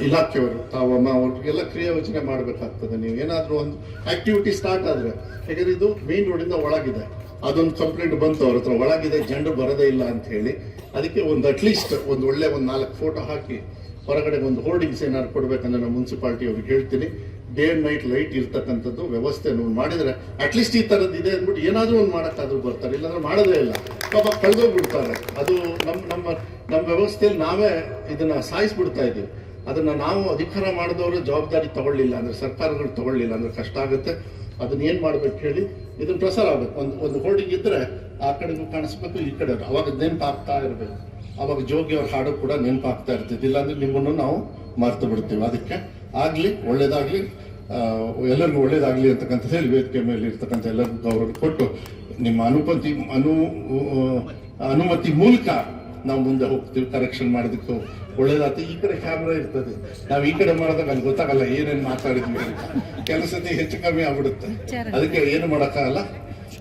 ಇಲಾಖೆಯವರು ತಾವಮ್ಮ ಅವ್ರಿಗೆಲ್ಲ ಕ್ರಿಯಾಯೋಜನೆ ಮಾಡಬೇಕಾಗ್ತದೆ. ನೀವು ಏನಾದ್ರೂ ಒಂದು ಆಕ್ಟಿವಿಟಿ ಸ್ಟಾರ್ಟ್ ಆದ್ರೆ, ಯಾಕಂದ್ರೆ ಇದು ಮೇನ್ ರೋಡಿಂದ ಒಳಗಿದೆ, ಅದೊಂದು ಕಂಪ್ಲೇಂಟ್ ಬಂತು ಅವ್ರ ಹತ್ರ, ಒಳಗಿದೆ ಜನರು ಬರೋದೇ ಇಲ್ಲ ಅಂತ ಹೇಳಿ. ಅದಕ್ಕೆ ಒಂದು ಅಟ್ಲೀಸ್ಟ್ ಒಂದು ಒಳ್ಳೆ 4 ಫೋಟೋ ಹಾಕಿ ಹೊರಗಡೆ ಒಂದು ಹೋರ್ಡಿಂಗ್ಸ್ ಏನಾದ್ರು ಕೊಡ್ಬೇಕಂದ್ರೆ ನಾನು ಮುನ್ಸಿಪಾಲಿಟಿ ಅವ್ರಿಗೆ ಹೇಳ್ತೀನಿ. ಡೇ ಅಂಡ್ ನೈಟ್ ಲೈಟ್ ಇರ್ತಕ್ಕಂಥದ್ದು ವ್ಯವಸ್ಥೆ ಮಾಡಿದ್ರೆ ಅಟ್ಲೀಸ್ಟ್ ಈ ತರದ್ದು ಇದೆ ಅಂದ್ಬಿಟ್ಟು ಏನಾದ್ರೂ ಒಂದು ಮಾಡಕ್ಕಾದ್ರೂ ಬರ್ತಾರೆ. ಇಲ್ಲಾಂದ್ರೆ ಮಾಡೋದೇ ಇಲ್ಲ, ಪಾಪ ಕಳೆದೋಗ್ಬಿಡ್ತಾರೆ. ಅದು ನಮ್ಮ ವ್ಯವಸ್ಥೆಯಲ್ಲಿ ನಾವೇ ಇದನ್ನ ಸಾಯಿಸ್ಬಿಡ್ತಾ ಇದೀವಿ. ಅದನ್ನ ನಾವು ಅಧಿಕಾರ ಮಾಡಿದವರು ಜವಾಬ್ದಾರಿ ತಗೊಳ್ಳಿಲ್ಲ ಅಂದ್ರೆ, ಸರ್ಕಾರಗಳು ತಗೊಳ್ಳಿಲ್ಲ ಅಂದ್ರೆ ಕಷ್ಟ ಆಗುತ್ತೆ. ಅದನ್ನ ಏನ್ ಮಾಡ್ಬೇಕು ಹೇಳಿ, ಇದನ್ನ ಪ್ರಸಾರ ಆಗ್ಬೇಕು. ಒಂದು ಹೋರ್ಡಿಂಗ್ ಇದ್ರೆ ಆ ಕಡೆಗೂ ಕಾಣಿಸ್ಬೇಕು, ಈ ಕಡೆ ಅವಾಗ ನೆನಪಾಗ್ತಾ ಇರ್ಬೇಕು. ಅವಾಗ ಜೋಗಿ ಅವ್ರ ಹಾಡು ಕೂಡ ನೆನಪಾಗ್ತಾ ಇರ್ತಿತ್ತು. ಇಲ್ಲಾಂದ್ರೆ ನಿಮ್ಮನ್ನು ನಾವು ಮರ್ತು ಬಿಡ್ತೀವಿ. ಅದಕ್ಕೆ ಆಗ್ಲಿ, ಒಳ್ಳೇದಾಗ್ಲಿ, ಎಲ್ಲರಿಗೂ ಒಳ್ಳೇದಾಗ್ಲಿ ಅಂತಕ್ಕಂಥ ಹೇಳಿ ವೇದಿಕೆ ಮೇಲೆ ಇರ್ತಕ್ಕಂಥ ಎಲ್ಲರಿಗೂ ಗೌರವ ಕೊಟ್ಟು ನಿಮ್ಮ ಅನುಮತಿ ಮೂಲಕ ನಾವು ಮುಂದೆ ಹೋಗ್ತೀವಿ. ಕರೆಕ್ಷನ್ ಮಾಡೋದಕ್ಕೂ ಒಳ್ಳೇದಾಗ್ತದೆ. ಈ ಕಡೆ ಕ್ಯಾಮ್ರಾ ಇರ್ತದೆ, ನಾವು ಈ ಕಡೆ ಮಾಡಿದಾಗ ಅಲ್ಲಿ ಗೊತ್ತಾಗಲ್ಲ ಏನೇನು ಮಾತಾಡಿದ್ವಿ ಅಂತ. ಕೆಲಸದ ಹೆಚ್ಚು ಕಮ್ಮಿ ಆಗ್ಬಿಡುತ್ತೆ, ಅದಕ್ಕೆ ಏನು ಮಾಡೋಕ್ಕಾಗಲ್ಲ.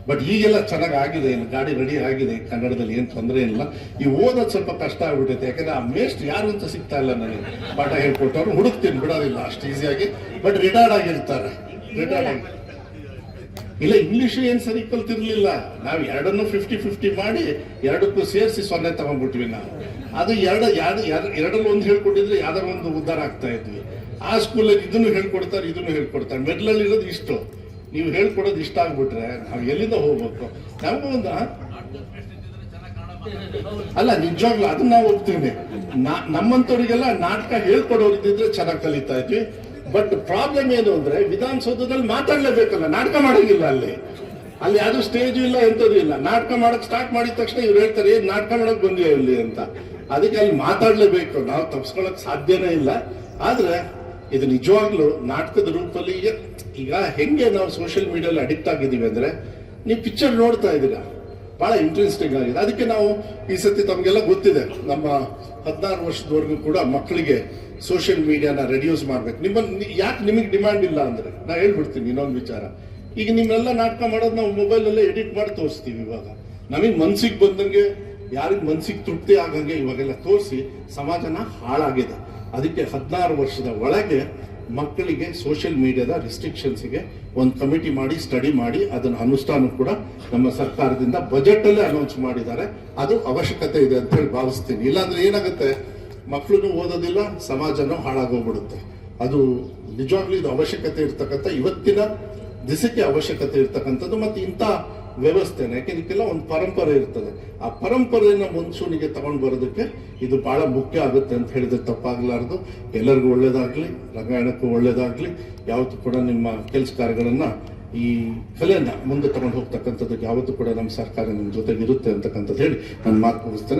ಬಟ್ ಈಗೆಲ್ಲ ಚೆನ್ನಾಗಿ ಆಗಿದೆ, ಇಲ್ಲಿ ಗಾಡಿ ರೆಡಿ ಆಗಿದೆ, ಕನ್ನಡದಲ್ಲಿ ಏನು ತೊಂದರೆ ಇಲ್ಲ. ಈ ಓದೋದು ಸ್ವಲ್ಪ ಕಷ್ಟ ಆಗ್ಬಿಟ್ಟೈತೆ, ಯಾಕಂದ್ರೆ ಆ ಮೇಸ್ಟ್ ಯಾರು ಅಂತ ಸಿಗ್ತಾ ಇಲ್ಲ ನನಗೆ. ಪಾಠ ಹೇಳ್ಕೊಟ್ಟವ್ರು ಹುಡುಕ್ತೀನಿ, ಬಿಡೋದಿಲ್ಲ ಅಷ್ಟು ಈಸಿಯಾಗಿ. ಬಟ್ ರಿಟೈರ್ಡ್ ಆಗಿರ್ತಾರೆ, ರಿಟೈರ್ಡ್ ಆಗಿ ಇಲ್ಲ. ಇಂಗ್ಲಿಷ್ ಏನ್ ಸರಿ ಕಲ್ತಿರ್ಲಿಲ್ಲ. ನಾವು ಎರಡನ್ನು 50-50 ಮಾಡಿ ಎರಡಕ್ಕೂ ಸೇರಿಸಿ 0 ತಗೊಂಡ್ಬಿಟ್ವಿ ನಾವು. ಅದು ಎರಡಲ್ಲಿ ಒಂದು ಹೇಳ್ಕೊಟ್ಟಿದ್ರೆ ಯಾವ್ದಾರ ಒಂದು ಉದ್ಧಾರ ಆಗ್ತಾ ಇದ್ವಿ. ಆ ಸ್ಕೂಲಲ್ಲಿ ಇದನ್ನು ಹೇಳ್ಕೊಡ್ತಾರೆ, ಇದನ್ನು ಹೇಳ್ಕೊಡ್ತಾರೆ. ಮೆಡ್ಲಲ್ಲಿ ಇರೋದು ಇಷ್ಟು, ನೀವು ಹೇಳ್ಕೊಡೋದು ಇಷ್ಟ ಆಗ್ಬಿಟ್ರೆ ನಾವು ಎಲ್ಲಿಂದ ಹೋಗ್ಬೇಕು? ನಮಗೂ ಒಂದು ಅಲ್ಲ, ನಿಜವಾಗ್ಲೂ ಅದನ್ನ ನಾವು ಹೋಗ್ತೀವಿ. ನಮ್ಮಂತವ್ರಿಗೆಲ್ಲ ನಾಟಕ ಹೇಳ್ಕೊಡೋರಿದ್ರೆ ಚೆನ್ನಾಗಿ ಕಲಿತಾ ಇದ್ವಿ. ಬಟ್ ಪ್ರಾಬ್ಲಮ್ ಏನು ಅಂದ್ರೆ, ವಿಧಾನಸೌಧದಲ್ಲಿ ಮಾತಾಡ್ಲೇಬೇಕಲ್ಲ, ನಾಟಕ ಮಾಡಂಗಿಲ್ಲ. ಅಲ್ಲಿ ಯಾವ್ದು ಸ್ಟೇಜು ಇಲ್ಲ, ಎಂಥದ್ದು ಇಲ್ಲ. ನಾಟಕ ಮಾಡಕ್ ಸ್ಟಾರ್ಟ್ ಮಾಡಿದ ತಕ್ಷಣ ಇವ್ರು ಹೇಳ್ತಾರೆ, ಏನ್ ನಾಟಕ ಮಾಡಕ್ ಬಂದ್ವಿ ಇಲ್ಲಿ ಅಂತ. ಅದಕ್ಕೆ ಅಲ್ಲಿ ಮಾತಾಡ್ಲೇಬೇಕು, ನಾವು ತಪ್ಸ್ಕೊಳಕ್ ಸಾಧ್ಯನೇ ಇಲ್ಲ. ಆದ್ರೆ ಇದು ನಿಜವಾಗ್ಲೂ ನಾಟಕದ ರೂಪದಲ್ಲಿ. ಈಗ ಹೆಂಗೆ ನಾವು ಸೋಷಿಯಲ್ ಮೀಡಿಯಲ್ಲಿ ಅಡಿಕ್ಟ್ ಆಗಿದ್ದೀವಿ ಅಂದ್ರೆ, ನೀವು ಪಿಕ್ಚರ್ ನೋಡ್ತಾ ಇದ್ದೀರಾ, ಬಹಳ ಇಂಟ್ರೆಸ್ಟಿಂಗ್ ಆಗಿದೆ. ಅದಕ್ಕೆ ನಾವು ಈ ಸತಿ ತಮಗೆಲ್ಲ ಗೊತ್ತಿದೆ, ನಮ್ಮ 16 ವರ್ಷದವರೆಗೂ ಕೂಡ ಮಕ್ಕಳಿಗೆ ಸೋಷಿಯಲ್ ಮೀಡಿಯಾನ ರೆಡ್ಯೂಸ್ ಮಾಡ್ಬೇಕು. ಯಾಕೆ ನಿಮಗೆ ಡಿಮ್ಯಾಂಡ್ ಇಲ್ಲ ಅಂದ್ರೆ ನಾ ಹೇಳ್ಬಿಡ್ತೀನಿ ಇನ್ನೊಂದು ವಿಚಾರ. ಈಗ ನಿಮ್ಮೆಲ್ಲ ನಾಟಕ ಮಾಡೋದು ನಾವು ಮೊಬೈಲಲ್ಲೇ ಎಡಿಟ್ ಮಾಡಿ ತೋರಿಸ್ತೀವಿ. ಇವಾಗ ನಮಗೆ ಮನ್ಸಿಗೆ ಬಂದಂಗೆ, ಯಾರಿಗೆ ಮನ್ಸಿಗೆ ತೃಪ್ತಿ ಆಗಂಗೆ ಇವಾಗೆಲ್ಲ ತೋರಿಸಿ ಸಮಾಜನ ಹಾಳಾಗಿದೆ. ಅದಕ್ಕೆ 16 ವರ್ಷದ ಒಳಗೆ ಮಕ್ಕಳಿಗೆ ಸೋಷಿಯಲ್ ಮೀಡಿಯಾದ ರಿಸ್ಟ್ರಿಕ್ಷನ್ಸ್ಗೆ ಒಂದು ಕಮಿಟಿ ಮಾಡಿ ಸ್ಟಡಿ ಮಾಡಿ ಅದನ್ನ ಅನುಷ್ಠಾನ ಕೂಡ ನಮ್ಮ ಸರ್ಕಾರದಿಂದ ಬಜೆಟ್ ಅಲ್ಲೇ ಅನೌನ್ಸ್ ಮಾಡಿದ್ದಾರೆ. ಅದು ಅವಶ್ಯಕತೆ ಇದೆ ಅಂತ ಹೇಳಿ ಭಾವಿಸ್ತೀನಿ. ಇಲ್ಲಾಂದ್ರೆ ಏನಾಗುತ್ತೆ, ಮಕ್ಕಳು ಓದೋದಿಲ್ಲ, ಸಮಾಜನೂ ಹಾಳಾಗೋಗ್ಬಿಡುತ್ತೆ. ಅದು ನಿಜವಾಗ್ಲೂ ಇದು ಅವಶ್ಯಕತೆ ಇರ್ತಕ್ಕಂಥ, ಇವತ್ತಿನ ದಿಸಕ್ಕೆ ಅವಶ್ಯಕತೆ ಇರ್ತಕ್ಕಂಥದ್ದು. ಮತ್ತೆ ಇಂಥ ವ್ಯವಸ್ಥೆನ, ಯಾಕೆಂದ್ರೆ ಇದಕ್ಕೆಲ್ಲ ಒಂದು ಪರಂಪರೆ ಇರ್ತದೆ. ಆ ಪರಂಪರೆಯನ್ನ ಮುಂಚೂಣಿಗೆ ತಗೊಂಡು ಬರೋದಕ್ಕೆ ಇದು ಬಹಳ ಮುಖ್ಯ ಆಗುತ್ತೆ ಅಂತ ಹೇಳಿದ್ರೆ ತಪ್ಪಾಗ್ಲಾರ್ದು. ಎಲ್ಲರಿಗೂ ಒಳ್ಳೇದಾಗ್ಲಿ, ರಂಗಾಯಣಕ್ಕೂ ಒಳ್ಳೇದಾಗ್ಲಿ. ಯಾವತ್ತೂ ಕೂಡ ನಿಮ್ಮ ಕೆಲಸ ಕಾರ್ಯಗಳನ್ನ, ಈ ಕಲೆಯನ್ನ ಮುಂದೆ ತಗೊಂಡು ಹೋಗ್ತಕ್ಕಂಥದ್ದಕ್ಕೆ ಯಾವತ್ತೂ ಕೂಡ ನಮ್ಮ ಸರ್ಕಾರ ನಿಮ್ಮ ಜೊತೆಗಿರುತ್ತೆ ಅಂತಕ್ಕಂಥದ್ದು ಹೇಳಿ ನಾನು ಮಾತು ಮುಗಿಸ್ತೇನೆ.